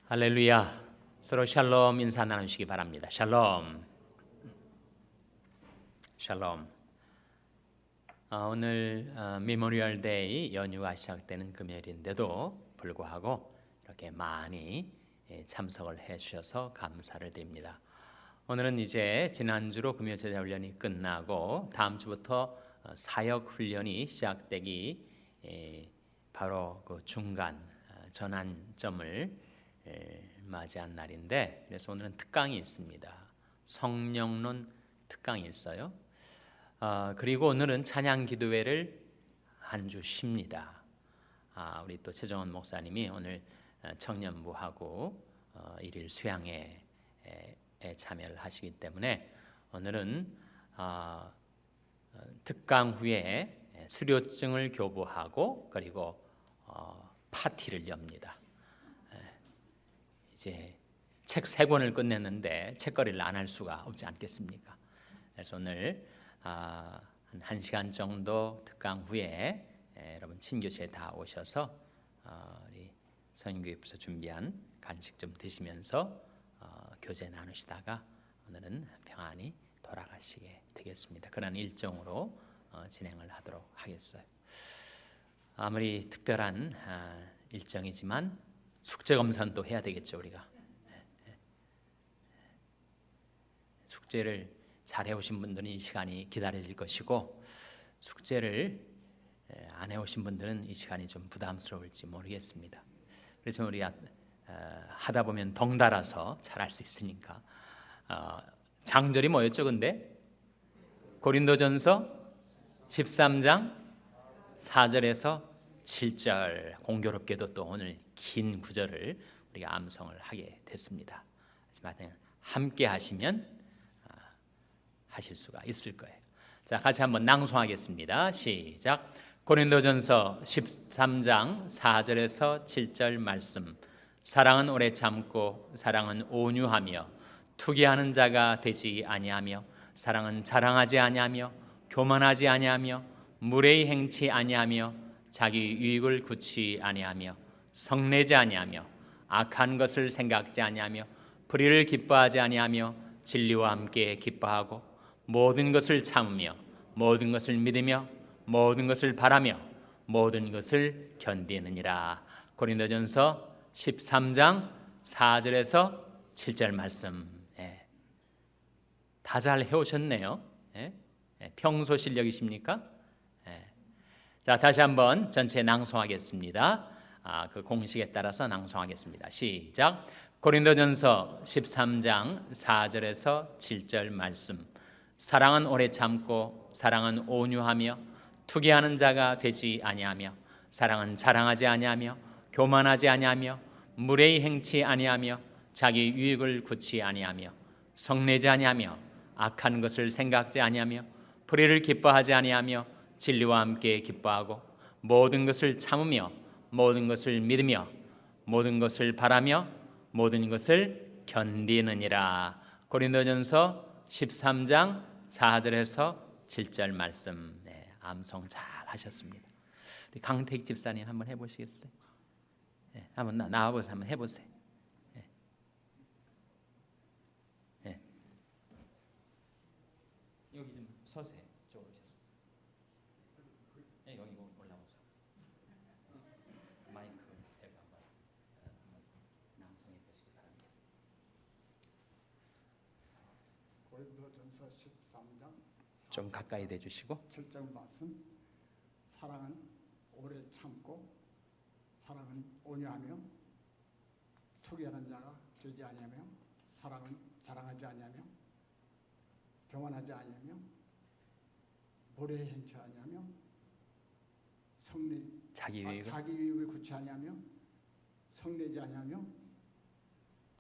할렐루야. 서로 샬롬 인사 나누시기 바랍니다. 샬롬. 샬롬. 오늘 메모리얼 데이 연휴가 시작되는 금요일인데도 불구하고 이렇게 많이 참석을 해 주셔서 감사를 드립니다. 오늘은 이제 지난주로 금요제자 훈련이 끝나고 다음 주부터 사역 훈련이 시작되기 바로 그 중간 전환점을 맞이한 날인데, 그래서 오늘은 특강이 있습니다. 성령론 특강이 있어요. 그리고 오늘은 찬양 기도회를 한 주 쉽니다. 우리 또 최정원 목사님이 오늘 청년부하고 일일 수양회 참여를 하시기 때문에 오늘은 특강 후에 수료증을 교부하고 그리고 파티를 엽니다. 이제 책 3권을 끝냈는데 책거리를 안 할 수가 없지 않겠습니까? 그래서 오늘 한 1시간 정도 특강 후에 여러분 친교실에 다 오셔서 우리 선교협에서 준비한 간식 좀 드시면서 교제 나누시다가 오늘은 평안히 돌아가시게 되겠습니다. 그런 일정으로 진행을 하도록 하겠어요. 아무리 특별한 일정이지만 숙제 검사는 또 해야 되겠죠. 우리가 숙제를 잘 해오신 분들은 이 시간이 기다려질 것이고, 숙제를 안 해오신 분들은 이 시간이 좀 부담스러울지 모르겠습니다. 그래서 우리가 하다 보면 덩달아서 잘할 수 있으니까. 장절이 뭐였죠? 근데 고린도전서 13장 4절에서 7절, 공교롭게도 또 오늘 긴 구절을 우리가 암송을 하게 됐습니다. 하지만 함께 하시면 하실 수가 있을 거예요. 자, 같이 한번 낭송하겠습니다. 시작. 고린도전서 13장 4절에서 7절 말씀. 사랑은 오래 참고 사랑은 온유하며 투기하는 자가 되지 아니하며 사랑은 자랑하지 아니하며 교만하지 아니하며 무례히 행치 아니하며 자기 유익을 굳이 아니하며 성내지 아니하며 악한 것을 생각지 아니하며 불의를 기뻐하지 아니하며 진리와 함께 기뻐하고 모든 것을 참으며 모든 것을 믿으며 모든 것을 바라며 모든 것을 견디느니라. 고린도전서 13장 4절에서 7절 말씀. 다 잘 해오셨네요. 평소 실력이십니까? 자, 다시 한번 전체 낭송하겠습니다. 그 공식에 따라서 낭송하겠습니다. 시작. 고린도전서 13장 4절에서 7절 말씀. 사랑은 오래 참고 사랑은 온유하며 투기하는 자가 되지 아니하며 사랑은 자랑하지 아니하며 교만하지 아니하며 무례히 행치 아니하며 자기 유익을 굳이 아니하며 성내지 아니하며 악한 것을 생각지 아니하며 불의를 기뻐하지 아니하며 진리와 함께 기뻐하고 모든 것을 참으며 모든 것을 믿으며 모든 것을 바라며 모든 것을 견디느니라. 고린도전서 13장 4절에서 7절 말씀. 암송 잘 하셨습니다. 강택 집사님 한번 해보시겠어요? 한번 나와보세요. 한번 해보세요. 여기 좀 서세요. 쪽으로 오셔서. 여기 올라오세요. 마이크 대고 한번 낭송해 보시기 바랍니다. 고린도전서 13장 좀 가까이 대주시고 7절 말씀. 사랑은 오래 참고 사랑은 온유하며 투기하는 자가 되지 아니하며 사랑은 자랑하지 아니하며 교만하지 아니하며 무례히 행치 아니하며 자기 유익을 굳이 아니하며 성내지 아니하며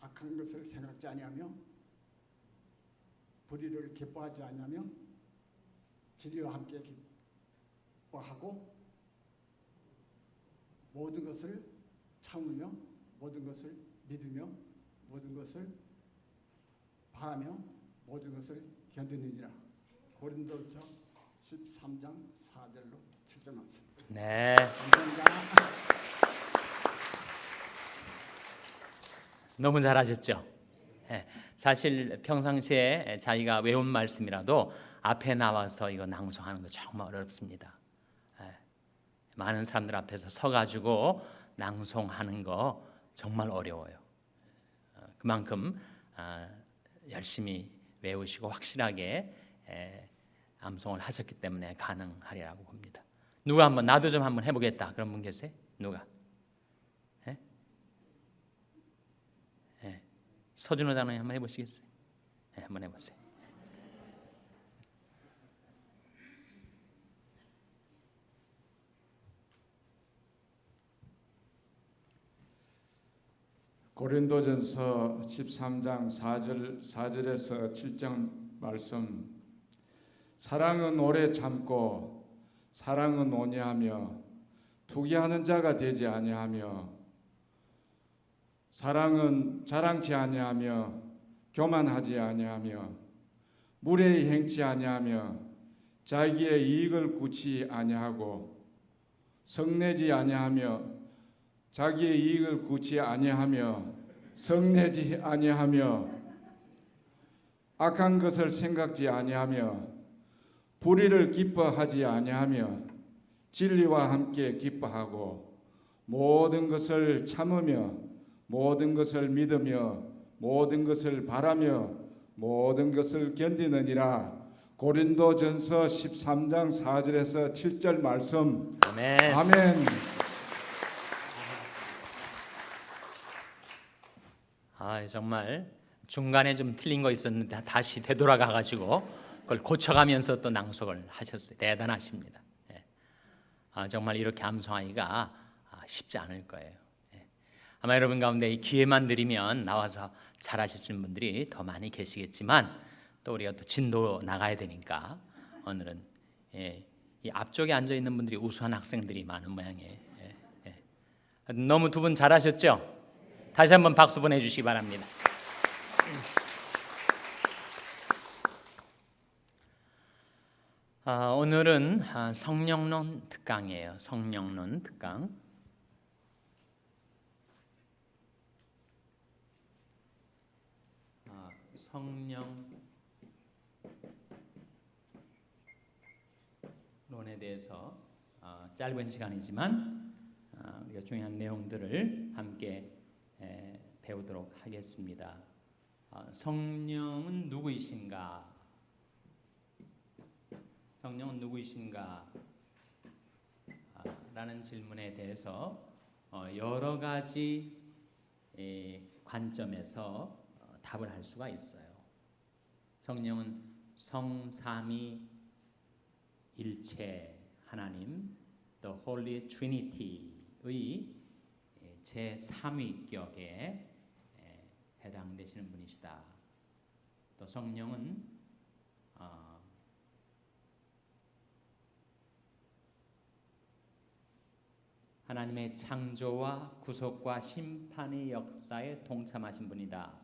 악한 것을 생각지 아니하며 불의를 기뻐하지 아니하며 진리와 함께 기뻐하고 모든 것을 참으며 모든 것을 믿으며 모든 것을 바라며 모든 것을 견디느니라. 고린도전서 13장 4절로 7절 말씀. 네. 감사합니다. 너무 잘하셨죠? 예, 사실 평상시에 자기가 외운 말씀이라도 앞에 나와서 이거 낭송하는 거 정말 어렵습니다. 예, 많은 사람들 앞에서 서가지고 낭송하는 거 정말 어려워요. 그만큼 열심히 외우시고 확실하게 암송을 하셨기 때문에 가능하리라고 봅니다. 누가 한번 나도 좀 한번 해보겠다 그런 분 계세요? 누가? 예? 예. 서준호 장로님 한번 해보시겠어요? 예, 한번 해보세요. 고린도전서 13장 4절에서 7절 말씀. 사랑은 오래 참고 사랑은 온유하며 투기하는 자가 되지 아니하며 사랑은 자랑치 아니하며 교만하지 아니하며 무례히 행치 아니하며 자기의 이익을 구치 아니하고 성내지 아니하며 자기의 이익을 구치 아니하며 성내지 아니하며 악한 것을 생각지 아니하며 불의를 기뻐하지 아니하며 진리와 함께 기뻐하고 모든 것을 참으며 모든 것을 믿으며 모든 것을 바라며 모든 것을 견디느니라. 고린도전서 13장 4절에서 7절 말씀. 아멘. 아멘. 정말 중간에 좀 틀린 거 있었는데 다시 되돌아가 가지고 그걸 고쳐가면서 또 낭송을 하셨어요. 대단하십니다. 예. 정말 이렇게 암송하기가 쉽지 않을 거예요. 예. 아마 여러분 가운데 이 기회만 드리면 나와서 잘하시는 분들이 더 많이 계시겠지만 또 우리가 또 진도 나가야 되니까 오늘은 이 앞쪽에 앉아 있는 분들이 우수한 학생들이 많은 모양이에요. 너무 두 분 잘하셨죠? 다시 한번 박수 보내주시기 바랍니다. 오늘은 성령론 특강이에요. 성령론 특강. 성령론에 대해서 짧은 시간이지만 우리가 중요한 내용들을 함께 배우도록 하겠습니다. 성령은 누구이신가? 성령은 누구이신가? 라는 질문에 대해서 여러 가지 관점에서 답을 할 수가 있어요. 성령은 성삼위 일체 하나님, The Holy Trinity의 제3위격에 해당되시는 분이시다. 또 성령은 하나님의 창조와 구속과 심판의 역사에 동참하신 분이다.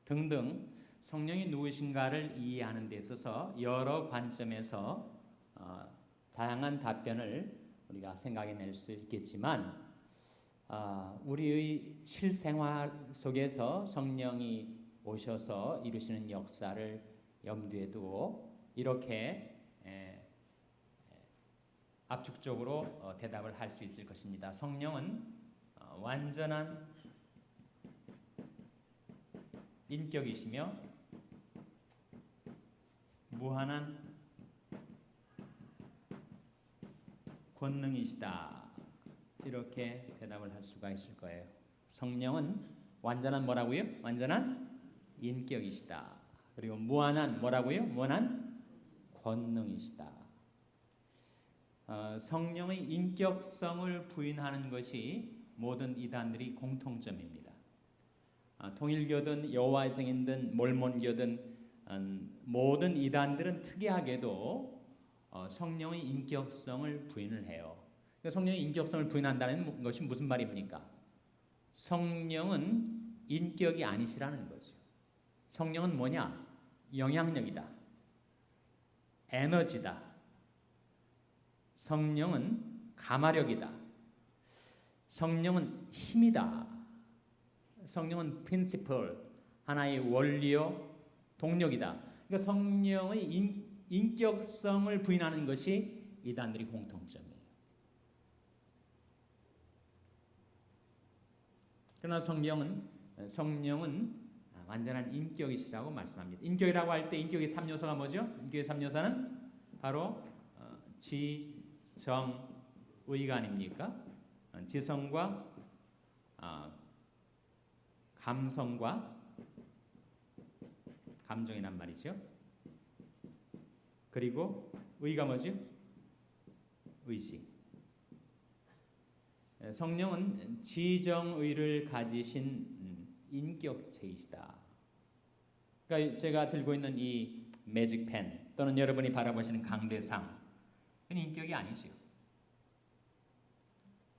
등등 성령이 누구신가를 이해하는 데 있어서 여러 관점에서 다양한 답변을 우리가 생각해낼 수 있겠지만 우리의 실생활 속에서 성령이 오셔서 이루시는 역사를 염두에 두고 이렇게 압축적으로 대답을 할 수 있을 것입니다. 성령은 완전한 인격이시며 무한한 권능이시다. 이렇게 대답을 할 수가 있을 거예요. 성령은 완전한 뭐라고요? 완전한 인격이시다. 그리고 무한한 뭐라고요? 무한한 권능이시다. 성령의 인격성을 부인하는 것이 모든 이단들이 공통점입니다. 통일교든 여호와의 증인든 몰몬교든 모든 이단들은 특이하게도 성령의 인격성을 부인을 해요. 성령의 인격성을 부인한다는 것이 무슨 말입니까? 성령은 인격이 아니시라는 거죠. 성령은 뭐냐? 영향력이다. 에너지다. 성령은 가마력이다. 성령은 힘이다. 성령은 principle, 하나의 원리요, 동력이다. 그러니까 성령의 인격성을 부인하는 것이 이단들의 공통점이에요. 그러나 성령은 완전한 인격이시라고 말씀합니다. 인격이라고 할 때 인격의 3요소가 뭐죠? 인격의 3요소는 바로 지, 정, 의가 아닙니까? 지성과 감성과 감정이란 말이죠. 그리고 의가 뭐죠? 의지. 성령은 지정의를 가지신 인격체이시다. 그러니까 제가 들고 있는 이 매직펜 또는 여러분이 바라보시는 강대상, 그건 인격이 아니죠.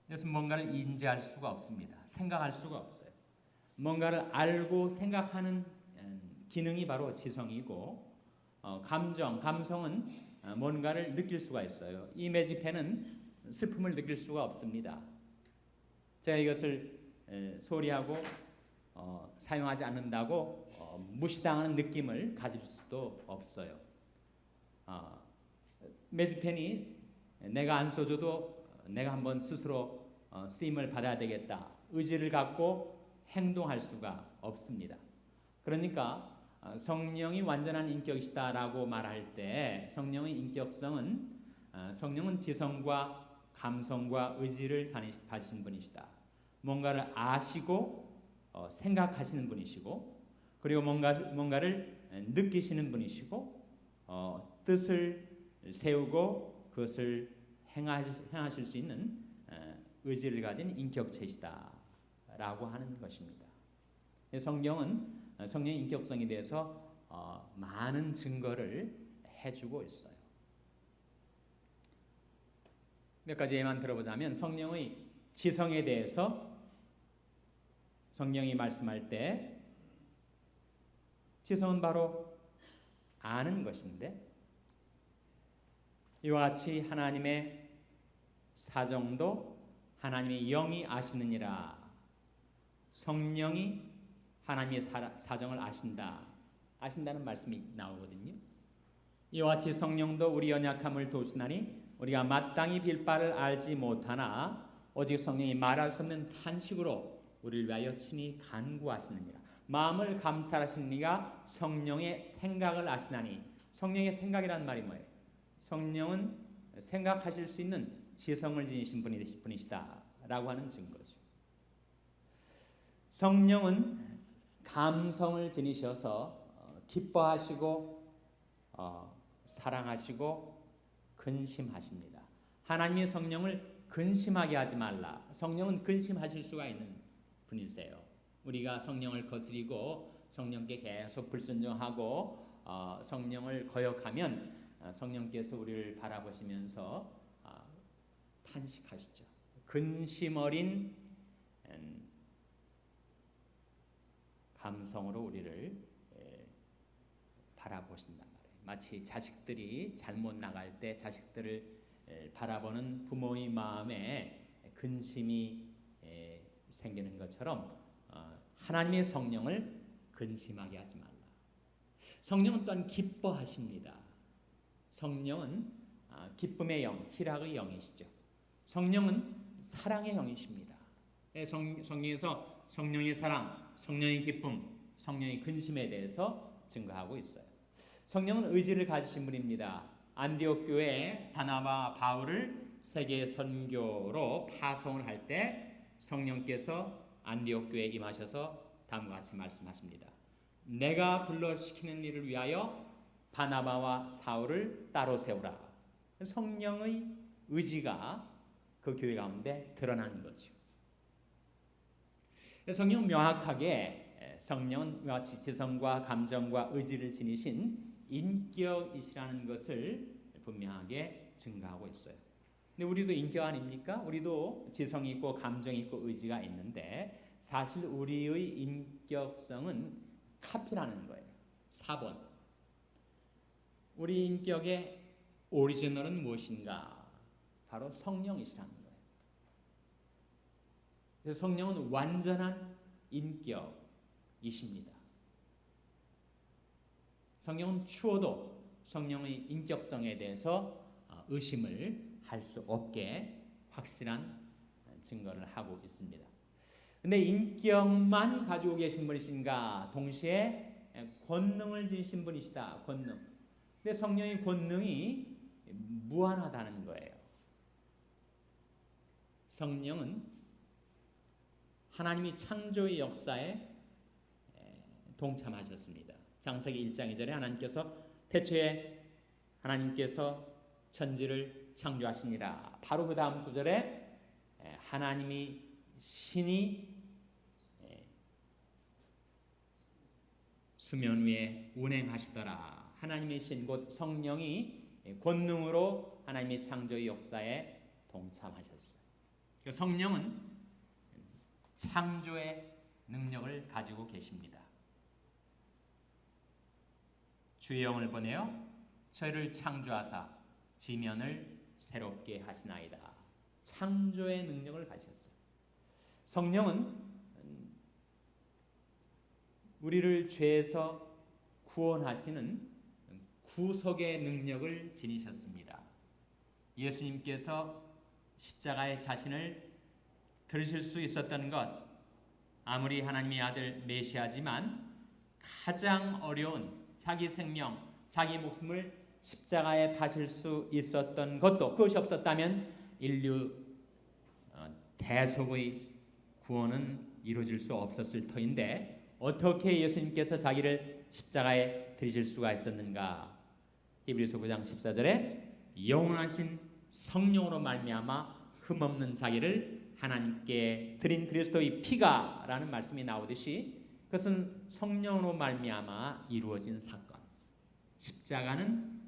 그래서 뭔가를 인지할 수가 없습니다. 생각할 수가 없어요. 뭔가를 알고 생각하는 기능이 바로 지성이고, 감성은 뭔가를 느낄 수가 있어요. 이 매직펜은 슬픔을 느낄 수가 없습니다. 제가 이것을 소리하고 사용하지 않는다고 무시당하는 느낌을 가질 수도 없어요. 매직펜이 내가 안 써줘도 내가 한번 스스로 쓰임을 받아야 되겠다, 의지를 갖고 행동할 수가 없습니다. 그러니까 성령이 완전한 인격이시다라고 말할 때 성령의 인격성은 성령은 지성과 감성과 의지를 가지신 분이시다. 뭔가를 아시고 생각하시는 분이시고, 그리고 뭔가를 느끼시는 분이시고, 뜻을 세우고 그것을 행하실 수 있는 의지를 가진 인격체시다라고 하는 것입니다. 성경은 성령의 인격성에 대해서 많은 증거를 해주고 있어요. 몇 가지 예만 들어보자면, 성령의 지성에 대해서 성령이 말씀할 때 지성은 바로 아는 것인데, 이와 같이 하나님의 사정도 하나님의 영이 아시느니라. 성령이 하나님의 사정을 아신다는 말씀이 나오거든요. 이와 같이 성령도 우리 연약함을 도우시나니 우리가 마땅히 빌 바를 알지 못하나 오직 성령이 말할 수 없는 탄식으로 우리를 위하여 친히 간구하시느니라. 마음을 감찰하시는 이가 성령의 생각을 아시나니. 성령의 생각이란 말이 뭐예요? 성령은 생각하실 수 있는 지성을 지니신 분이시다라고 하는 증거죠. 성령은 감성을 지니셔서 기뻐하시고 사랑하시고 근심하십니다. 하나님의 성령을 근심하게 하지 말라. 성령은 근심하실 수가 있는 분이세요. 우리가 성령을 거스리고 성령께 계속 불순종하고 성령을 거역하면 성령께서 우리를 바라보시면서 탄식하시죠. 근심 어린 감성으로 우리를 바라보신단 말이에요. 마치 자식들이 잘못 나갈 때 자식들을 바라보는 부모의 마음에 근심이 생기는 것처럼 하나님의 성령을 근심하게 하지 말라. 성령은 또한 기뻐하십니다. 성령은 기쁨의 영, 희락의 영이시죠. 성령은 사랑의 영이십니다. 성경에서 성령의 사랑, 성령의 기쁨, 성령의 근심에 대해서 증거하고 있어요. 성령은 의지를 가지신 분입니다. 안디옥 교회에 바나바, 바울을 세계 선교로 파송을 할 때 성령께서 안디옥 교회에 임하셔서 다음과 같이 말씀하십니다. 내가 불러시키는 일을 위하여 바나바와 사울을 따로 세우라. 성령의 의지가 그 교회 가운데 드러나는 거죠. 성령은 명확하게 성령은 마치 지성과 감정과 의지를 지니신 인격이시라는 것을 분명하게 증거하고 있어요. 근데 우리도 인격 아닙니까? 우리도 지성이 있고 감정이 있고 의지가 있는데 사실 우리의 인격성은 카피라는 거예요. 4번. 우리 인격의 오리지널은 무엇인가? 바로 성령이시라는 거예요. 그래서 성령은 완전한 인격이십니다. 성령은 추워도 성령의 인격성에 대해서 의심을 할 수 없게 확실한 증거를 하고 있습니다. 근데 인격만 가지고 계신 분이신가? 동시에 권능을 지니신 분이시다. 권능. 근데 성령의 권능이 무한하다는 거예요. 성령은 하나님이 창조의 역사에 동참하셨습니다. 창세기 1장 2절에 하나님께서 태초에 하나님께서 천지를 창조하시니라. 바로 그 다음 구절에 하나님이 신이 수면 위에 운행하시더라. 하나님의 신 곧 성령이 권능으로 하나님의 창조의 역사에 동참하셨어요. 성령은 창조의 능력을 가지고 계십니다. 주의 영을 보내어 저희를 창조하사 지면을 새롭게 하시나이다. 창조의 능력을 가졌어요. 성령은 우리를 죄에서 구원하시는 구속의 능력을 지니셨습니다. 예수님께서 십자가에 자신을 들으실 수 있었던 것, 아무리 하나님의 아들 메시아지만 가장 어려운 자기 생명, 자기 목숨을 십자가에 바칠 수 있었던 것도, 그것이 없었다면 인류 대속의 구원은 이루어질 수 없었을 터인데 어떻게 예수님께서 자기를 십자가에 들이실 수가 있었는가? 히브리서 9장 14절에 영원하신 성령으로 말미암아 흠없는 자기를 하나님께 드린 그리스도의 피가 라는 말씀이 나오듯이 그것은 성령으로 말미암아 이루어진 사건. 십자가는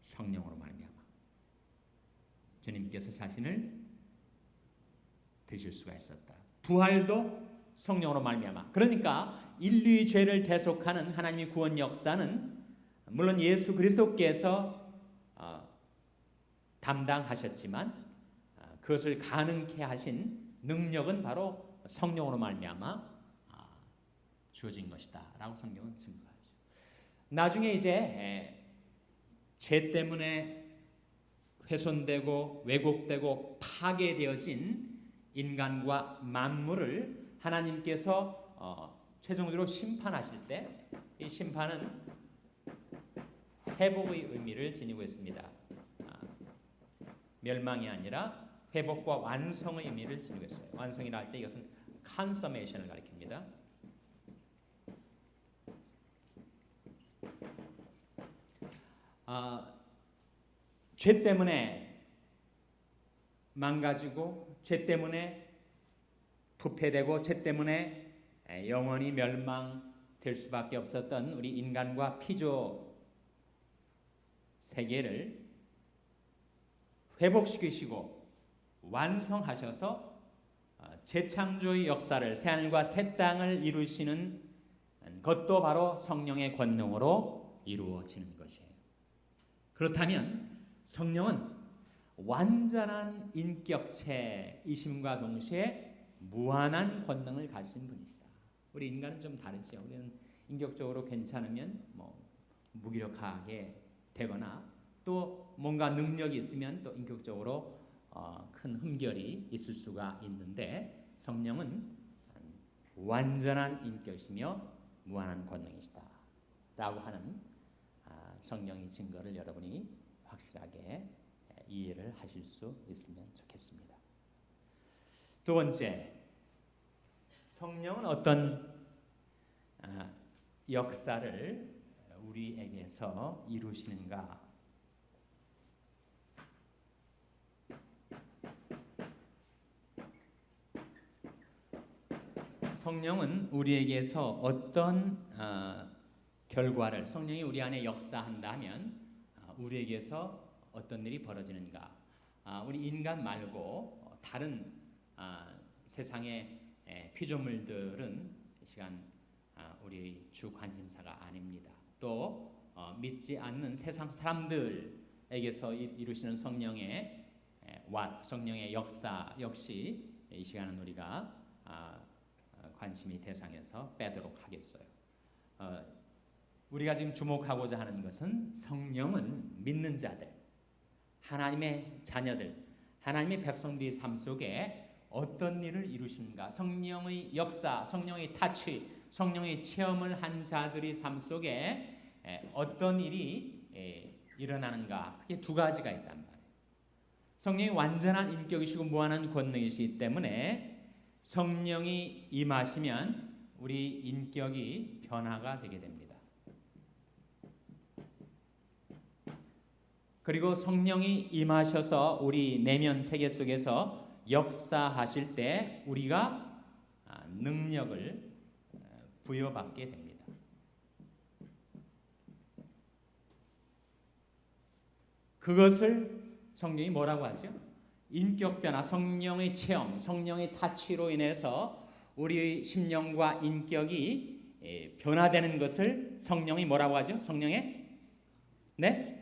성령으로 말미암아 주님께서 자신을 드실 수가 있었다. 부활도 성령으로 말미암아. 그러니까 인류의 죄를 대속하는 하나님의 구원 역사는 물론 예수 그리스도께서 담당하셨지만 그것을 가능케 하신 능력은 바로 성령으로 말미암아 주어진 것이다라고 성경은 증거하죠. 나중에 이제 죄 때문에 훼손되고 왜곡되고 파괴되어진 인간과 만물을 하나님께서 최종적으로 심판하실 때 이 심판은 회복의 의미를 지니고 있습니다. 멸망이 아니라 회복과 완성의 의미를 지니고 있어요. 완성이라 할 때 이것은 컨서메이션을 가리킵니다. 죄 때문에 망가지고 죄 때문에 부패되고 죄 때문에 영원히 멸망될 수밖에 없었던 우리 인간과 피조 세계를 회복시키시고 완성하셔서 재창조의 역사를 새하늘과 새 땅을 이루시는 것도 바로 성령의 권능으로 이루어지는 것이에요. 그렇다면 성령은 완전한 인격체이심과 동시에 무한한 권능을 가진 분이시다. 우리 인간은 좀 다르죠. 우리는 인격적으로 괜찮으면 무기력하게 되거나 또 뭔가 능력이 있으면 또 인격적으로 큰 흠결이 있을 수가 있는데 성령은 완전한 인격이시며 무한한 권능이시다 라고 하는 성령의 증거를 여러분이 확실하게 이해를 하실 수 있으면 좋겠습니다. 두 번째, 성령은 어떤 역사를 우리에게서 이루시는가? 성령은 우리에게서 어떤 결과를, 성령이 우리 안에 역사한다면 우리에게서 어떤 일이 벌어지는가? 우리 인간 말고 다른 세상의 피조물들은 이 시간 우리 주 관심사가 아닙니다. 또 믿지 않는 세상 사람들에게서 이루시는 성령의 성령의 역사 역시 이 시간은 우리가 관심의 대상에서 빼도록 하겠어요. 우리가 지금 주목하고자 하는 것은 성령은 믿는 자들, 하나님의 자녀들, 하나님의 백성들의 삶 속에 어떤 일을 이루시는가, 성령의 역사, 성령의 타치, 성령의 체험을 한 자들의 삶 속에 어떤 일이 일어나는가, 그게 두 가지가 있단 말이에요. 성령이 완전한 인격이시고 무한한 권능이시기 때문에 성령이 임하시면 우리 인격이 변화가 되게 됩니다. 그리고 성령이 임하셔서 우리 내면 세계 속에서 역사하실 때 우리가 능력을 부여받게 됩니다. 그것을 성령이 뭐라고 하죠? 인격 변화, 성령의 체험, 성령의 타치로 인해서 우리의 심령과 인격이 변화되는 것을 성령이 뭐라고 하죠? 성령의 네?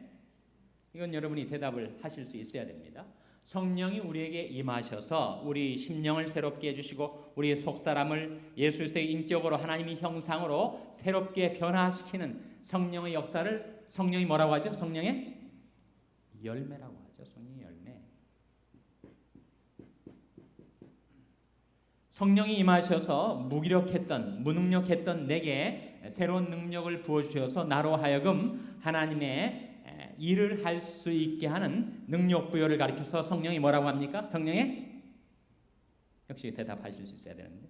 이건 여러분이 대답을 하실 수 있어야 됩니다. 성령이 우리에게 임하셔서 우리 심령을 새롭게 해주시고 우리의 속사람을 예수 그리스도의 인격으로 하나님의 형상으로 새롭게 변화시키는 성령의 역사를 성령이 뭐라고 하죠? 성령의 열매라고 하죠. 성령의 열매. 성령이 임하셔서 무기력했던 무능력했던 내게 새로운 능력을 부어주셔서 나로 하여금 하나님의 일을 할 수 있게 하는 능력 부여를 가리켜서 성령이 뭐라고 합니까? 성령의 역시 대답하실 수 있어야 되는데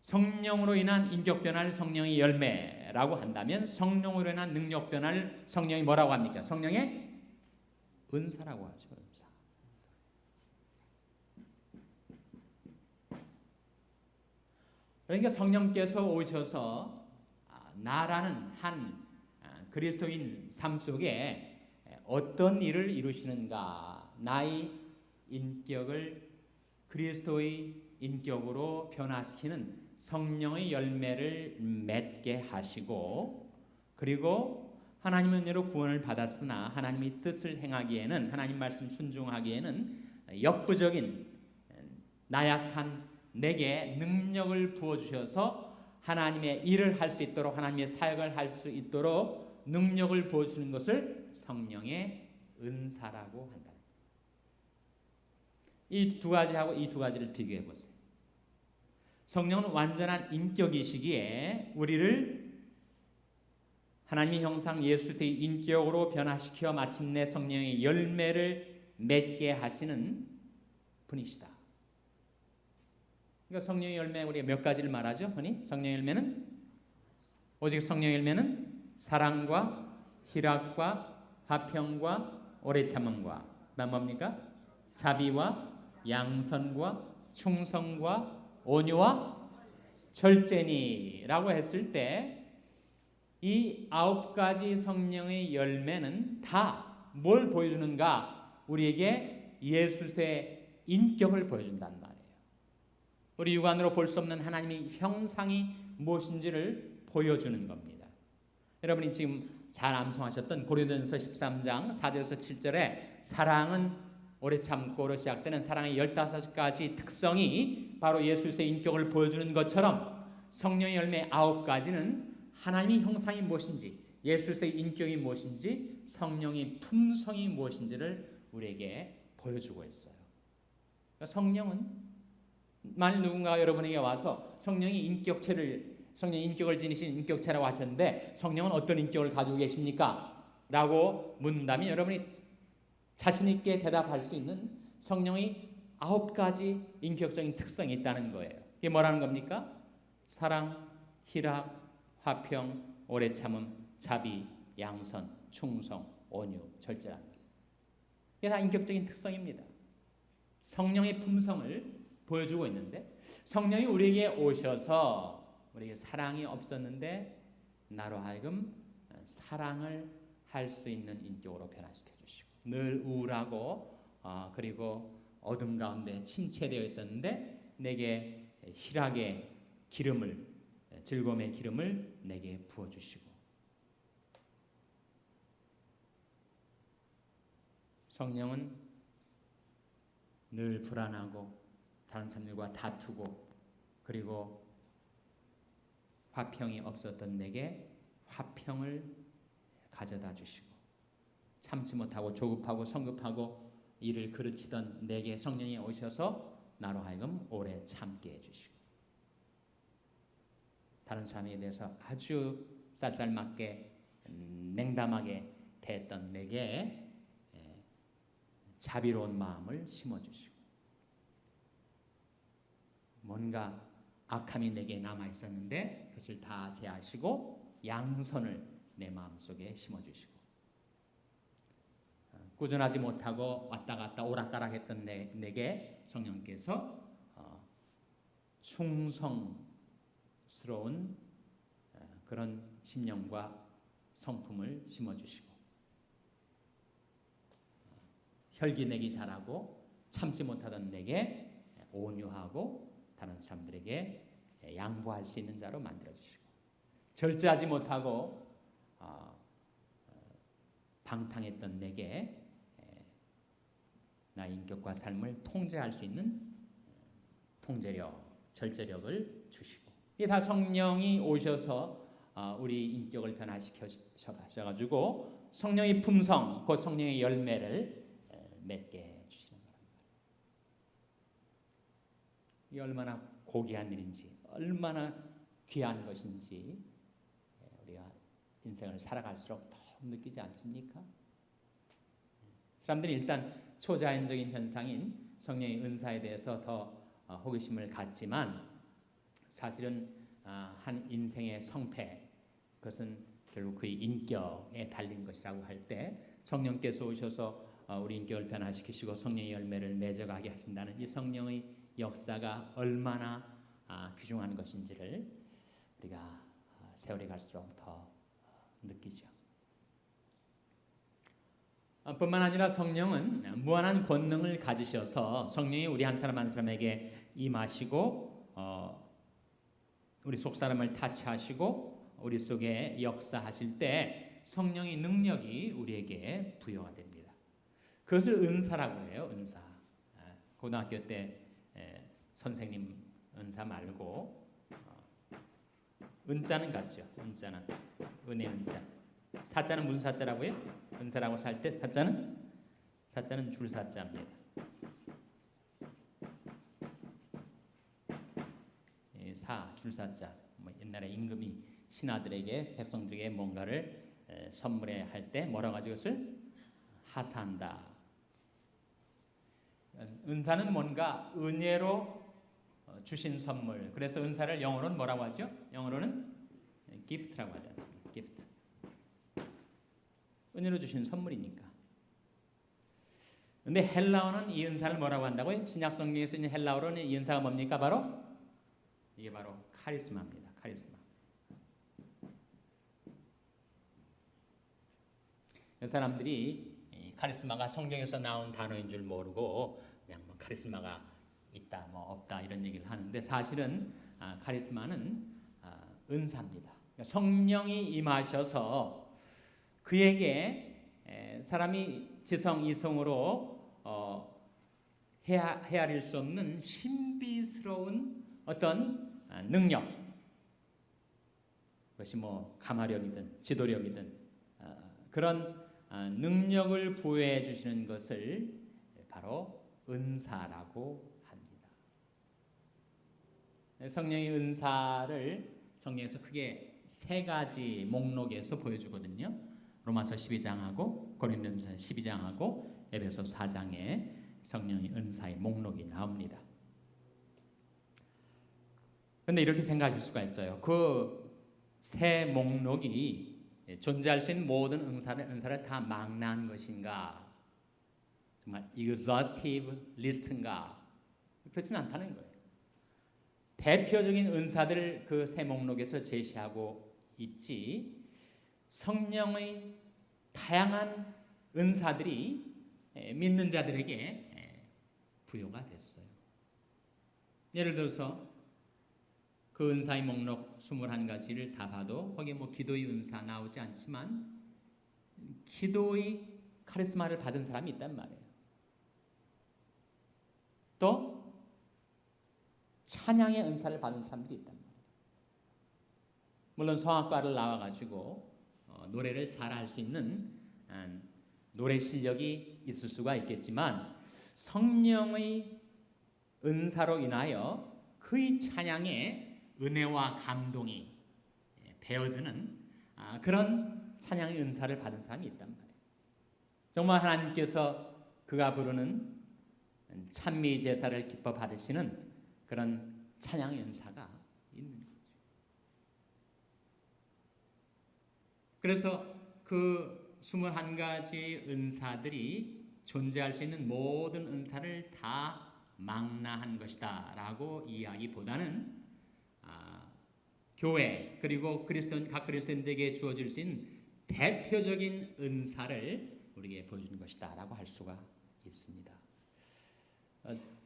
성령으로 인한 인격 변화를 성령의 열매라고 한다면 성령으로 인한 능력 변화를 성령이 뭐라고 합니까? 성령의 은사라고 하죠. 은사. 그러니까 성령께서 오셔서 나라는 한 그리스도인 삶 속에 어떤 일을 이루시는가, 나의 인격을 그리스도의 인격으로 변화시키는 성령의 열매를 맺게 하시고, 그리고 하나님의 은혜로 구원을 받았으나 하나님의 뜻을 행하기에는, 하나님 말씀 순종하기에는 역부족인 나약한 내게 능력을 부어주셔서 하나님의 일을 할 수 있도록, 하나님의 사역을 할 수 있도록 능력을 부어주는 것을 성령의 은사라고 한다. 이 두 가지하고 이 두 가지를 비교해 보세요. 성령은 완전한 인격이시기에 우리를 하나님의 형상 예수 그리스도의 인격으로 변화시켜 마침내 성령의 열매를 맺게 하시는 분이시다. 그러니까 성령의 열매 우리가 몇 가지를 말하죠? 흔히 성령의 열매는 오직 성령의 열매는 사랑과 희락과 화평과 오래 참음과 그다음 뭡니까? 자비와 양선과 충성과 온유와 절제니라고 했을 때 이 9가지 성령의 열매는 다 뭘 보여주는가? 우리에게 예수 그리스도의 인격을 보여준단 말이에요. 우리 육안으로 볼 수 없는 하나님의 형상이 무엇인지를 보여주는 겁니다. 여러분이 지금 잘 암송하셨던 고린도전서 13장 4절에서 7절에 사랑은 오래 참고로 시작되는 사랑의 15가지 특성이 바로 예수 그리스도의 인격을 보여주는 것처럼 성령의 열매 9가지는 하나님의 형상이 무엇인지, 예수 그리스도의 인격이 무엇인지, 성령의 품성이 무엇인지를 우리에게 보여주고 있어요. 그러니까 성령은 만일 누군가가 여러분에게 와서 성령의 인격을 지니신 인격체라고 하셨는데 성령은 어떤 인격을 가지고 계십니까? 라고 묻는다면 여러분이 자신 있게 대답할 수 있는 성령의 9가지 인격적인 특성이 있다는 거예요. 이게 뭐라는 겁니까? 사랑, 희락, 화평, 오래 참음, 자비, 양선, 충성, 온유, 절제라는 게. 이게 다 인격적인 특성입니다. 성령의 품성을 보여주고 있는데 성령이 우리에게 오셔서 우리에게 사랑이 없었는데 나로 하여금 사랑을 할 수 있는 인격으로 변화시켜 주시고 늘 우울하고 그리고 어둠 가운데 침체되어 있었는데 내게 희락의 기름을, 즐거움의 기름을 내게 부어주시고 성령은 늘 불안하고 다른 사람들과 다투고 그리고 화평이 없었던 내게 화평을 가져다 주시고, 참지 못하고 조급하고 성급하고 일을 그르치던 내게 성령이 오셔서 나로 하여금 오래 참게 해주시고, 다른 사람에 대해서 아주 쌀쌀맞게 냉담하게 대했던 내게 자비로운 마음을 심어주시고, 뭔가 악함이 내게 남아있었는데 그것을 다 제하시고 양선을 내 마음속에 심어주시고, 꾸준하지 못하고 왔다 갔다 오락가락했던 내게 성령께서 충성스러운 그런 심령과 성품을 심어주시고, 혈기내기 잘하고 참지 못하던 내게 온유하고 다른 사람들에게 양보할 수 있는 자로 만들어주시고, 절제하지 못하고 방탕했던 내게 나의 인격과 삶을 통제할 수 있는 통제력, 절제력을 주시고, 이게 다 성령이 오셔서 우리 인격을 변화시켜가지고 성령의 품성, 그 성령의 열매를 맺게 해주시는 겁니다. 이게 얼마나 고귀한 일인지, 얼마나 귀한 것인지 우리가 인생을 살아갈수록 더 느끼지 않습니까? 사람들이 일단 초자연적인 현상인 성령의 은사에 대해서 더 호기심을 갖지만, 사실은 한 인생의 성패, 그것은 결국 그의 인격에 달린 것이라고 할 때, 성령께서 오셔서 우리 인격을 변화시키시고 성령의 열매를 맺어가게 하신다는 이 성령의 역사가 얼마나 귀중한 것인지를 우리가 세월이 갈수록 더 느끼죠. 뿐만 아니라 성령은 무한한 권능을 가지셔서 성령이 우리 한 사람 한 사람에게 임하시고 우리 속 사람을 타치하시고 우리 속에 역사하실 때 성령의 능력이 우리에게 부여가 됩니다. 그것을 은사라고 해요. 은사. 고등학교 때 선생님 은사 말고 은자는 같죠. 은자는 은혜 은자. 사자는 무슨 사자라고요? 은사라고 할 때 사자는 줄사자입니다. 줄사자. 옛날에 임금이 신하들에게 백성들에게 뭔가를 선물해 할 때 뭐라고 하죠? 그것을 하사한다. 은사는 뭔가 은혜로 주신 선물. 그래서 은사를 영어로는 뭐라고 하죠? 영어로는 gift라고 하지 않습니까? gift. 은혜로 주신 선물이니까. 근데 헬라어는 이 은사를 뭐라고 한다고요? 신약 성경에 쓰인 헬라어로는 이 은사가 뭡니까? 이게 바로 카리스마입니다. 카리스마. 사람들이 카리스마가 성경에서 나온 단어인 줄 모르고 그냥 카리스마가 있다, 없다 이런 얘기를 하는데, 사실은 카리스마는 은사입니다. 그러니까 성령이 임하셔서 그에게 사람이 지성 이성으로 헤아릴 수 없는 신비스러운 어떤 능력, 그것이 감화력이든 지도력이든 그런 능력을 부여해 주시는 것을 바로 은사라고 합니다. 성령의 은사를 성경에서 크게 세 가지 목록에서 보여주거든요. 로마서 12장하고 고린도전서 12장하고 에베소 4장에 성령의 은사의 목록이 나옵니다. 그런데 이렇게 생각하실 수가 있어요. 그 세 목록이 존재할 수 있는 모든 은사를 다 망라한 것인가? 정말 exhaustive list인가? 그렇지는 않다는 거예요. 대표적인 은사들을 그 세 목록에서 제시하고 있지, 성령의 다양한 은사들이 믿는 자들에게 부여가 됐어요. 예를 들어서 그 은사의 목록 21가지를 다 봐도 거기에 기도의 은사 나오지 않지만 기도의 카리스마를 받은 사람이 있단 말이에요. 또 찬양의 은사를 받은 사람들이 있단 말이에요. 물론 성악과를 나와가지고 노래를 잘할 수 있는 노래 실력이 있을 수가 있겠지만 성령의 은사로 인하여 그의 찬양에 은혜와 감동이 배어드는 그런 찬양의 은사를 받은 사람이 있단 말이에요. 정말 하나님께서 그가 부르는 찬미 제사를 기뻐 받으시는 그런 찬양의 은사가 있는 거죠. 그래서 그 21가지 은사들이 존재할 수 있는 모든 은사를 다 망라한 것이다 라고 이야기보다는 교회 그리고 각 그리스도인들에게 주어질 수 있는 대표적인 은사를 우리에게 보여주는 것이다 라고 할 수가 있습니다.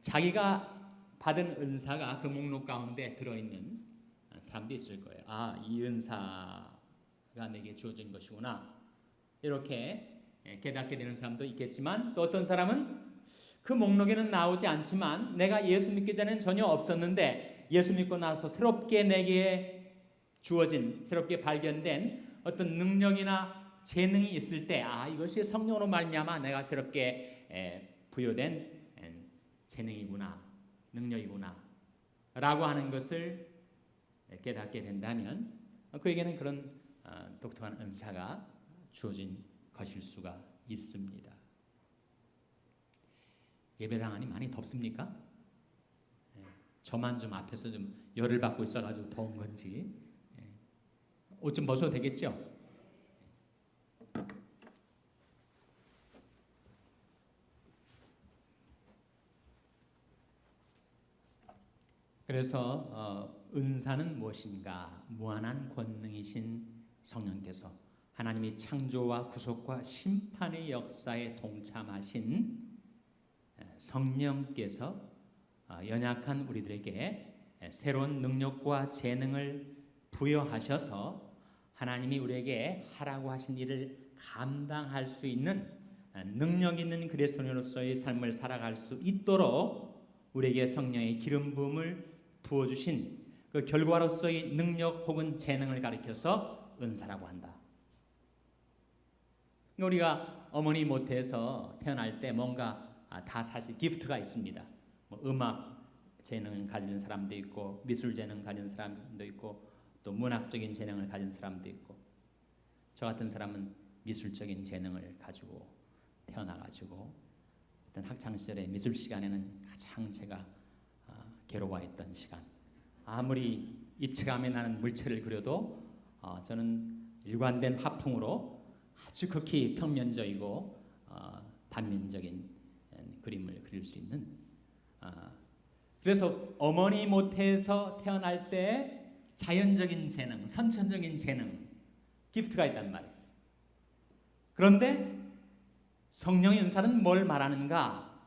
자기가 받은 은사가 그 목록 가운데 들어있는 사람도 있을 거예요. 이 은사가 내게 주어진 것이구나 이렇게 깨닫게 되는 사람도 있겠지만, 또 어떤 사람은 그 목록에는 나오지 않지만 내가 예수 믿기 전에는 전혀 없었는데 예수 믿고 나서 새롭게 내게 주어진, 새롭게 발견된 어떤 능력이나 재능이 있을 때 이것이 성령으로 말미암아 내가 새롭게 부여된 재능이구나, 능력이구나 라고 하는 것을 깨닫게 된다면 그에게는 그런 독특한 은사가 주어진 것일 수가 있습니다. 예배당 안이 많이 덥습니까? 저만 좀 앞에서 좀 열을 받고 있어가지고 더운 건지 옷 좀 벗어도 되겠죠? 그래서 은사는 무엇인가? 무한한 권능이신 성령께서 하나님이 창조와 구속과 심판의 역사에 동참하신 성령께서 연약한 우리들에게 새로운 능력과 재능을 부여하셔서 하나님이 우리에게 하라고 하신 일을 감당할 수 있는 능력 있는 그리스도인으로서의 삶을 살아갈 수 있도록 우리에게 성령의 기름 부음을 부어주신 그 결과로서의 능력 혹은 재능을 가리켜서 은사라고 한다. 우리가 어머니 모태에서 태어날 때 뭔가 다 사실 기프트가 있습니다. 음악 재능을 가진 사람도 있고 미술 재능 가진 사람도 있고 또 문학적인 재능을 가진 사람도 있고, 저 같은 사람은 미술적인 재능을 가지고 태어나가지고 어떤 학창 시절에 미술 시간에는 가장 제가 괴로워했던 시간. 아무리 입체감이 나는 물체를 그려도 저는 일관된 화풍으로 아주 극히 평면적이고 단면적인 그림을 그릴 수 있는, 그래서 어머니 모태에서 태어날 때 자연적인 재능, 선천적인 재능, 기프트가 있단 말이에요. 그런데 성령의 은사는 뭘 말하는가?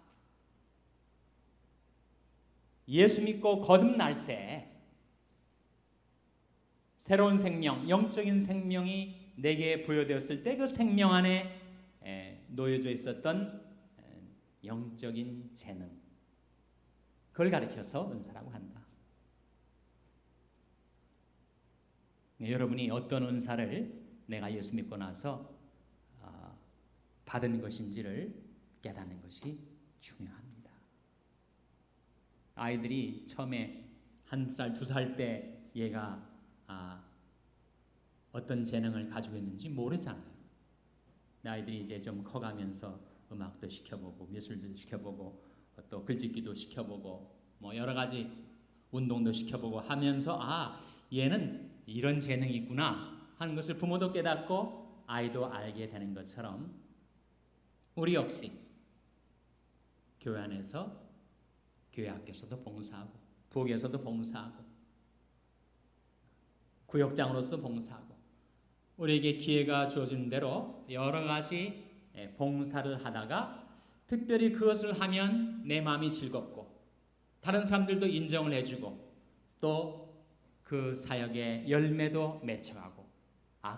예수 믿고 거듭날 때 새로운 생명, 영적인 생명이 내게 부여되었을 때 그 생명 안에 놓여져 있었던 영적인 재능, 그걸 가리켜서 은사라고 한다. 여러분이 어떤 은사를 내가 예수 믿고 나서 받은 것인지를 깨닫는 것이 중요합니다. 아이들이 처음에 1살, 2살 때 얘가 어떤 재능을 가지고 있는지 모르잖아요. 아이들이 이제 좀 커가면서 음악도 시켜보고 미술도 시켜보고 또 글짓기도 시켜보고 뭐 여러 가지 운동도 시켜보고 하면서 얘는 이런 재능이 있구나 하는 것을 부모도 깨닫고 아이도 알게 되는 것처럼 우리 역시 교회 안에서, 교회 학교에서도 봉사하고 부엌에서도 봉사하고 구역장으로서도 봉사하고 우리에게 기회가 주어진 대로 여러 가지 봉사를 하다가 특별히 그것을 하면 내 마음이 즐겁고 다른 사람들도 인정을 해주고 또 그 사역의 열매도 맺혀가고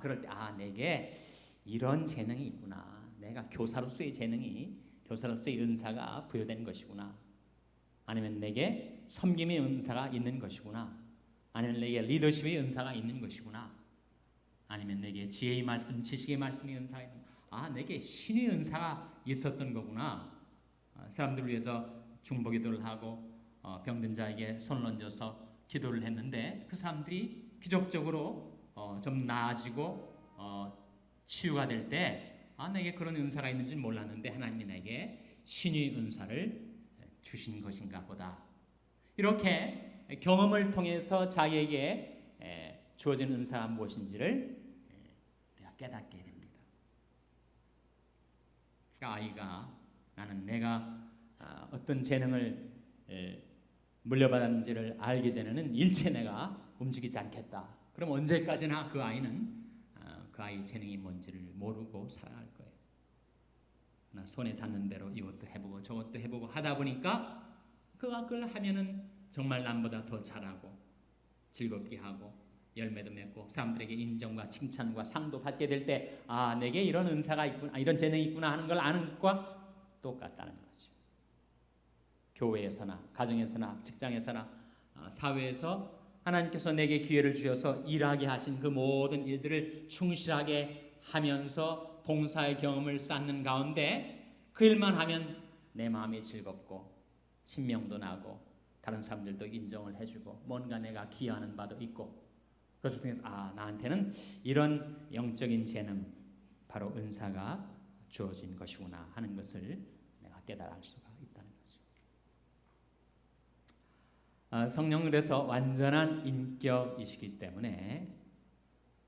그럴 때 내게 이런 재능이 있구나, 내가 교사로서의 재능이, 교사로서의 은사가 부여된 것이구나, 아니면 내게 섬김의 은사가 있는 것이구나. 아니면 내게 리더십의 은사가 있는 것이구나. 아니면 내게 지혜의 말씀, 지식의 말씀의 은사가 있는 내게 신의 은사가 있었던 거구나. 사람들을 위해서 중보기도를 하고 병든 자에게 손을 얹어서 기도를 했는데 그 사람들이 기적적으로 좀 나아지고 치유가 될 때 내게 그런 은사가 있는지 몰랐는데 하나님이 내게 신의 은사를 주신 것인가 보다. 이렇게 경험을 통해서 자기에게 주어진 은사가 무엇인지를 우리가 깨닫게 됩니다. 그러니까 아이가 나는 내가 어떤 재능을 물려받았는지를 알기 전에는 일체 내가 움직이지 않겠다. 그럼 언제까지나 그 아이는 그 아이 재능이 뭔지를 모르고 살아갈 거예요. 나 손에 닿는 대로 이것도 해보고 저것도 해보고 하다 보니까 그걸 하면은 정말 남보다 더 잘하고 즐겁게 하고 열매도 맺고 사람들에게 인정과 칭찬과 상도 받게 될 때 내게 이런 은사가 있구나, 이런 재능이 있구나 하는 걸 아는 것과 똑같다는 거죠. 교회에서나 가정에서나 직장에서나 사회에서 하나님께서 내게 기회를 주셔서 일하게 하신 그 모든 일들을 충실하게 하면서 봉사의 경험을 쌓는 가운데 그 일만 하면 내 마음이 즐겁고 신명도 나고 다른 사람들도 인정을 해주고 뭔가 내가 기여하는 바도 있고 그것을 통해서 나한테는 이런 영적인 재능 바로 은사가 주어진 것이구나 하는 것을 내가 깨달을 수가 있다는 거죠. 성령은 그래서 완전한 인격이시기 때문에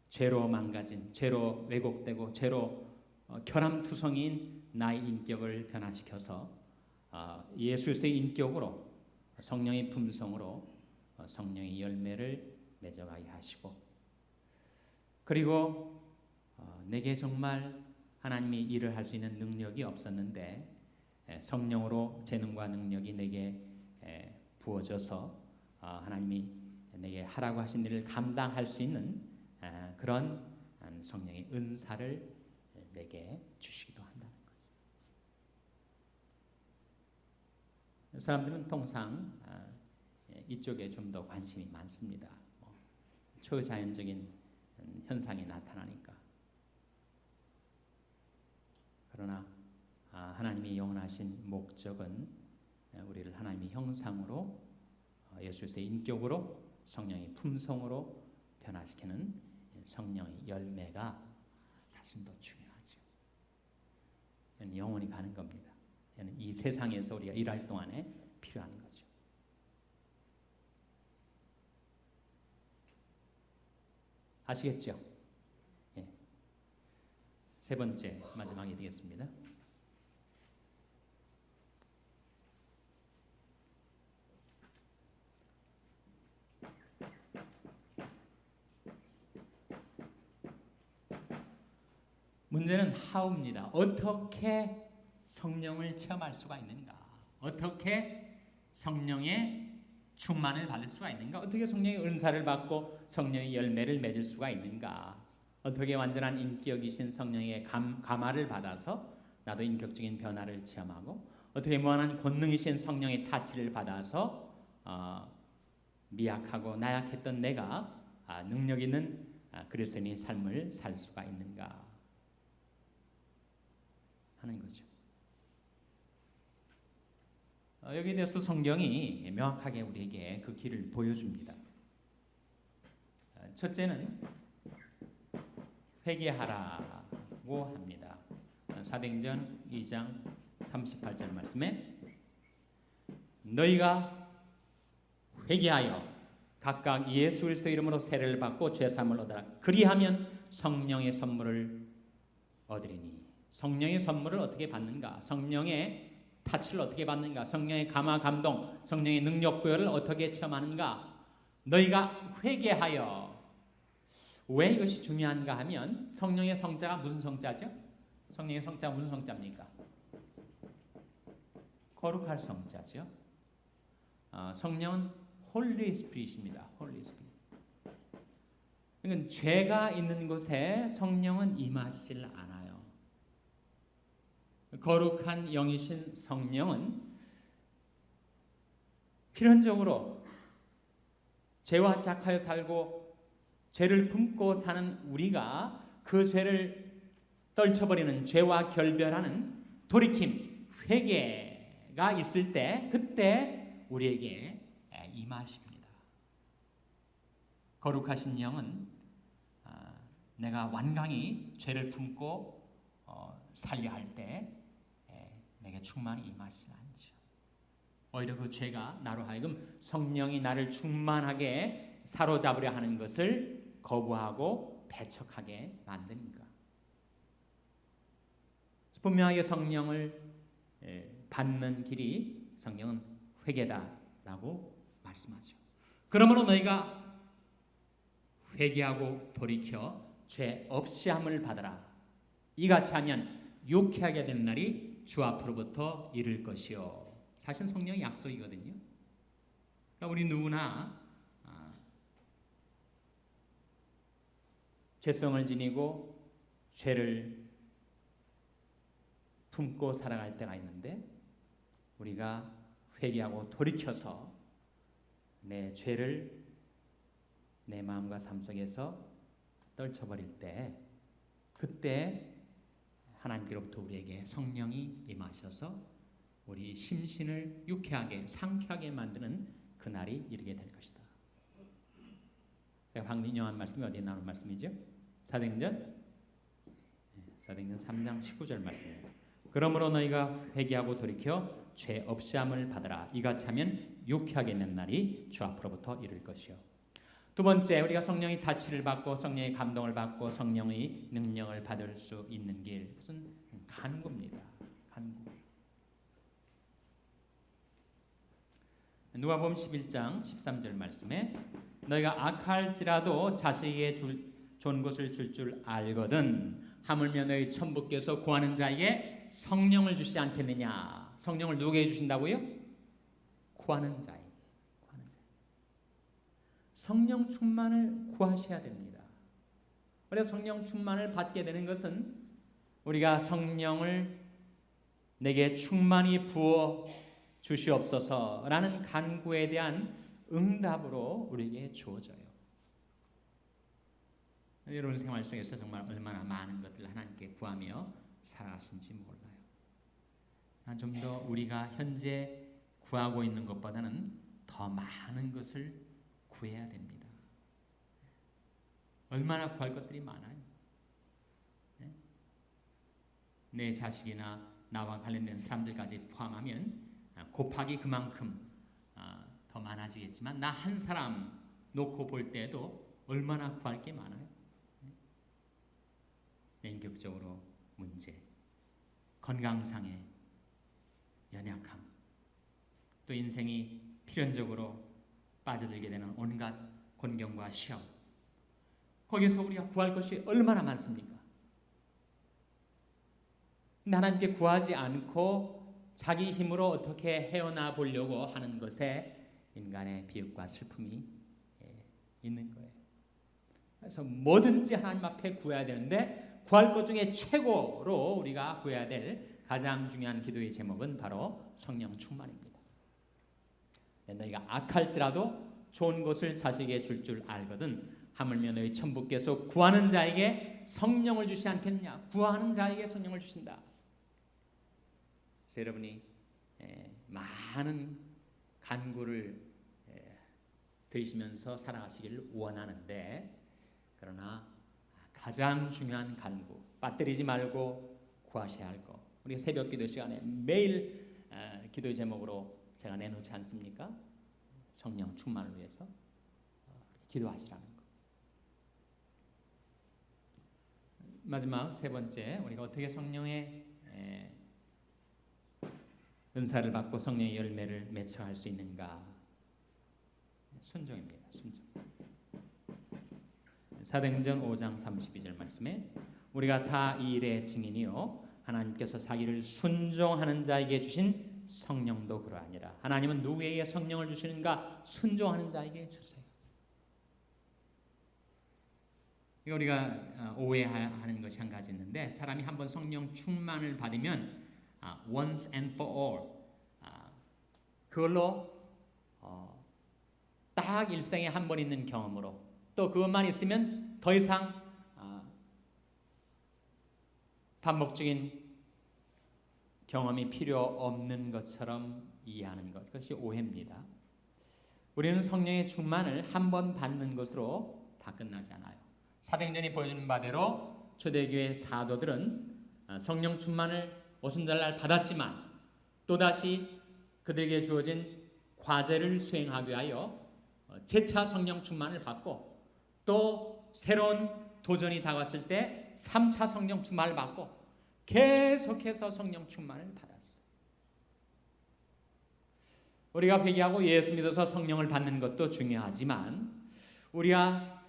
죄로 망가진, 죄로 왜곡되고 죄로 결함투성인 나의 인격을 변화시켜서 예수 그리스도의 인격으로 성령의 품성으로 성령의 열매를 맺어가게 하시고 그리고 내게 정말 하나님이 일을 할 수 있는 능력이 없었는데 성령으로 재능과 능력이 내게 부어져서 하나님이 내게 하라고 하신 일을 감당할 수 있는 그런 성령의 은사를 내게 주시기도 한다는 거죠. 사람들은 통상 이쪽에 좀 더 관심이 많습니다. 초자연적인 현상이 나타나니까. 그러나 하나님이 영원하신 목적은 우리를 하나님의 형상으로 예수 그리스도의 인격으로 성령의 품성으로 변화시키는 성령의 열매가 사실 더 중요하죠. 이는 영원히 가는 겁니다. 이는 이 세상에서 우리가 일할 동안에 필요한 거죠. 아시겠죠? 예. 세 번째 마지막이 되겠습니다. 문제는 how입니다. 어떻게 성령을 체험할 수가 있는가? 어떻게 성령의 충만을 받을 수가 있는가? 어떻게 성령의 은사를 받고 성령의 열매를 맺을 수가 있는가? 어떻게 완전한 인격이신 성령의 감화를 받아서 나도 인격적인 변화를 체험하고 어떻게 무한한 권능이신 성령의 타치를 받아서 미약하고 나약했던 내가 능력 있는 그리스도인의 삶을 살 수가 있는가 하는 거죠. 여기에 대해서 성경이 명확하게 우리에게 그 길을 보여줍니다. 첫째는 회개하라고 합니다. 사도행전 2장 38절 말씀에 너희가 회개하여 각각 예수 그리스도 이름으로 세례를 받고 죄사함을 얻으라. 그리하면 성령의 선물을 얻으리니. 성령의 선물을 어떻게 받는가? 성령의 타치를 어떻게 받는가? 성령의 감화 감동, 성령의 능력 부여를 어떻게 체험하는가? 너희가 회개하여. 왜 이것이 중요한가 하면 성령의 성자가 무슨 성자죠? 성령의 성자가 무슨 성자입니까? 거룩할 성자죠. 성령은 홀리 스피릿입니다. 홀리 스피릿. 그러니까 죄가 있는 곳에 성령은 임하실 않아요. 거룩한 영이신 성령은 필연적으로 죄와 짝하여 살고 죄를 품고 사는 우리가 그 죄를 떨쳐버리는 죄와 결별하는 돌이킴, 회개가 있을 때 그때 우리에게 임하십니다. 거룩하신 영은 내가 완강히 죄를 품고 살려 할 때 내게 충만히 임하시지 않죠. 오히려 그 죄가 나로 하여금 성령이 나를 충만하게 사로잡으려 하는 것을 거부하고 배척하게 만드니까. 분명하게 성령을 받는 길이 성령은 회개다라고 말씀하죠. 그러므로 너희가 회개하고 돌이켜 죄 없이 함을 받아라. 이같이 하면 유쾌하게 된 날이 주 앞으로부터 이를 것이요. 사실 성령의 약속이거든요. 그러니까 우리 누구나 죄성을 지니고 죄를 품고 살아갈 때가 있는데 우리가 회개하고 돌이켜서 내 죄를 내 마음과 삶 속에서 떨쳐버릴 때 그때 하나님께로부터 우리에게 성령이 임하셔서 우리 심신을 유쾌하게 상쾌하게 만드는 그날이 이르게 될 것이다. 제가 방금 인용한 말씀이 어디에 나오는 말씀이죠? 사도행전 3장 19절 말씀입니다. 그러므로 너희가 회개하고 돌이켜 죄 없이 함을 받으라. 이같이 하면 유쾌하게 낸 날이 주 앞으로부터 이를 것이요. 두 번째, 우리가 성령의 다치를 받고 성령의 감동을 받고 성령의 능력을 받을 수 있는 길, 그것은 간구입니다. 간구. 누가복음 11장 13절 말씀에 너희가 악할지라도 자식에게 좋은 것을 줄 줄 알거든 하물며 너희 천부께서 구하는 자에게 성령을 주시지 않겠느냐. 성령을 누구에게 주신다고요? 구하는 자에게. 성령 충만을 구하셔야 됩니다. 그래서 성령 충만을 받게 되는 것은 우리가 성령을 내게 충만히 부어 주시옵소서라는 간구에 대한 응답으로 우리에게 주어져요. 여러분 생활 속에서 정말 얼마나 많은 것들을 하나님께 구하며 살아가신지 몰라요. 좀 더 우리가 현재 구하고 있는 것보다는 더 많은 것을 구해야 됩니다. 얼마나 구할 것들이 많아요. 내 자식이나 나와 관련된 사람들까지 포함하면 곱하기 그만큼 더 많아지겠지만 나 한 사람 놓고 볼 때도 얼마나 구할 게 많아요. 인격적으로 문제, 건강상의 연약함, 또 인생이 필연적으로 빠져들게 되는 온갖 곤경과 시험, 거기서 우리가 구할 것이 얼마나 많습니까? 하나님께 구하지 않고 자기 힘으로 어떻게 헤어나 보려고 하는 것에 인간의 비극과 슬픔이 있는 거예요. 그래서 뭐든지 하나님 앞에 구해야 되는데 구할 것 중에 최고로 우리가 구해야 될 가장 중요한 기도의 제목은 바로 성령 충만입니다. 너희가 악할지라도 좋은 것을 자식에게 줄 줄 알거든 하물며 너희 천부께서 구하는 자에게 성령을 주시지 않겠느냐. 구하는 자에게 성령을 주신다. 그래서 여러분이 많은 간구를 드리시면서 살아가시기를 원하는데 그러나 가장 중요한 간구, 빠뜨리지 말고 구하셔야 할 것. 우리가 새벽 기도 시간에 매일 기도의 제목으로 제가 내놓지 않습니까? 성령 충만을 위해서 기도하시라는 것. 마지막 세 번째, 우리가 어떻게 성령의 은사를 받고 성령의 열매를 맺어갈 수 있는가? 순종입니다. 순종. 사도행전 5장 32절 말씀에 우리가 다 이 일의 증인이요 하나님께서 자기를 순종하는 자에게 주신 성령도 그러하니라. 하나님은 누구에게 성령을 주시는가? 순종하는 자에게 주세요. 우리가 오해하는 것이 한 가지 있는데 사람이 한번 성령 충만을 받으면 once and for all 그걸로 딱 일생에 한 번 있는 경험으로 또 그것만 있으면 더 이상 반복적인 경험이 필요 없는 것처럼 이해하는 것, 그것이 오해입니다. 우리는 성령의 충만을 한 번 받는 것으로 다 끝나지 않아요. 사도행전이 보여주는 바대로 초대교회 사도들은 성령 충만을 오순절날 받았지만 또다시 그들에게 주어진 과제를 수행하기 위하여 재차 성령 충만을 받고 또 새로운 도전이 다가왔을 때 3차 성령 충만을 받고 계속해서 성령 충만을 받았어요. 우리가 회개하고 예수 믿어서 성령을 받는 것도 중요하지만 우리가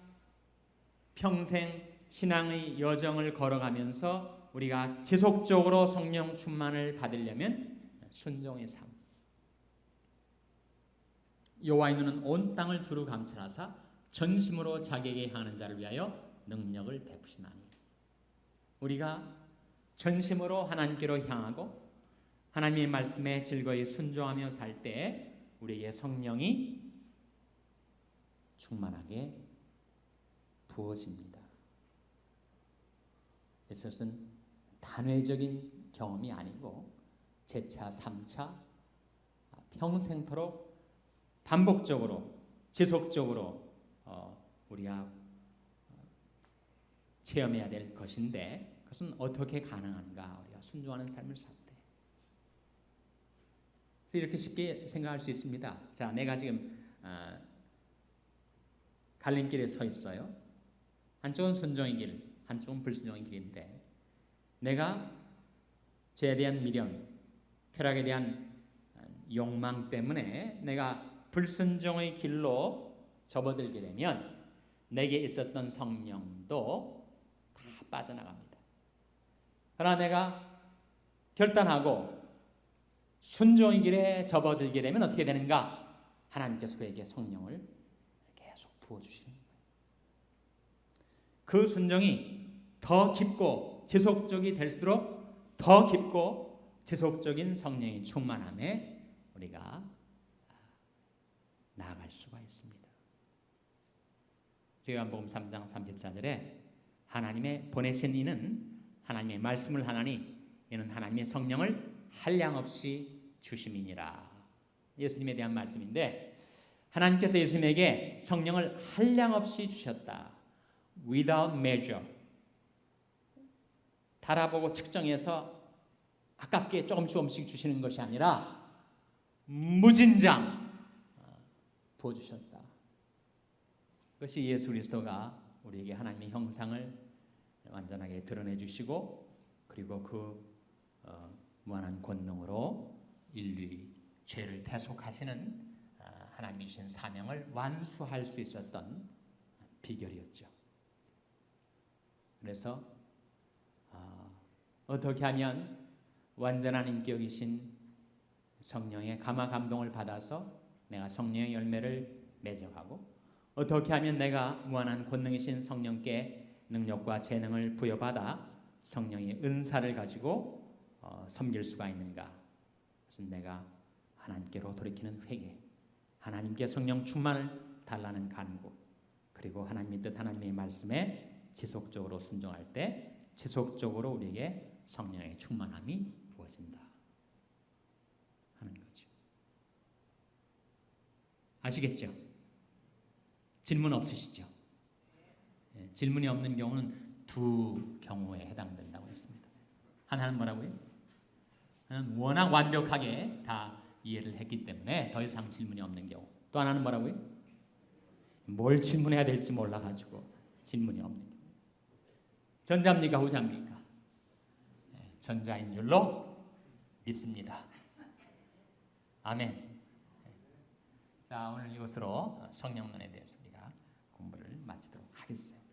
평생 신앙의 여정을 걸어가면서 우리가 지속적으로 성령 충만을 받으려면 순종의 삶. 여호와의 눈은 온 땅을 두루 감찰하사 전심으로 자기에게 향하는 자를 위하여 능력을 베푸시나니. 우리가 전심으로 하나님께로 향하고 하나님의 말씀에 즐거이 순종하며 살 때 우리에게 성령이 충만하게 부어집니다. 이것은 단회적인 경험이 아니고 재차 3차 평생토록 반복적으로 지속적으로 우리가 체험해야 될 것인데 그것은 어떻게 가능한가? 우리가 순종하는 삶을 살 때. 그래서 이렇게 쉽게 생각할 수 있습니다. 자, 내가 지금 갈림길에 서 있어요. 한쪽은 순종의 길, 한쪽은 불순종의 길인데 내가 죄에 대한 미련, 쾌락에 대한 욕망 때문에 내가 불순종의 길로 접어들게 되면 내게 있었던 성령도 다 빠져나갑니다. 그러나 내가 결단하고 순종의 길에 접어들게 되면 어떻게 되는가? 하나님께서 그에게 성령을 계속 부어주시는 거예요. 그 순종이 더 깊고 지속적이 될수록 더 깊고 지속적인 성령의 충만함에 우리가 나아갈 수가 있습니다. 요한복음 3장 34절에 하나님의 보내신 이는 하나님의 말씀을 하나니 이는 하나님의 성령을 한량없이 주심이니라. 예수님에 대한 말씀인데 하나님께서 예수님에게 성령을 한량없이 주셨다. Without measure. 달아보고 측정해서 아깝게 조금씩 주시는 것이 아니라 무진장 부어주셨다. 그것이 예수 그리스도가 우리에게 하나님의 형상을 완전하게 드러내 주시고 그리고 그 무한한 권능으로 인류의 죄를 대속하시는 하나님이 주신 사명을 완수할 수 있었던 비결이었죠. 그래서 어떻게 하면 완전한 인격이신 성령의 감화 감동을 받아서 내가 성령의 열매를 맺어가고 어떻게 하면 내가 무한한 권능이신 성령께 능력과 재능을 부여받아 성령의 은사를 가지고 섬길 수가 있는가? 그것은 내가 하나님께로 돌이키는 회개, 하나님께 성령 충만을 달라는 간구, 그리고 하나님의 뜻 하나님의 말씀에 지속적으로 순종할 때 지속적으로 우리에게 성령의 충만함이 부어진다 하는 거죠. 아시겠죠? 질문 없으시죠? 질문이 없는 경우는 두 경우에 해당된다고 했습니다. 하나는 뭐라고요? 하나는 워낙 완벽하게 다 이해를 했기 때문에 더 이상 질문이 없는 경우. 또 하나는 뭐라고요? 뭘 질문해야 될지 몰라가지고 질문이 없는 경우. 전자입니까? 후자입니까? 전자인 줄로 믿습니다. 아멘. 자, 오늘 이것으로 성령론에 대해서 우리가 공부를 마치도록 하겠습니다.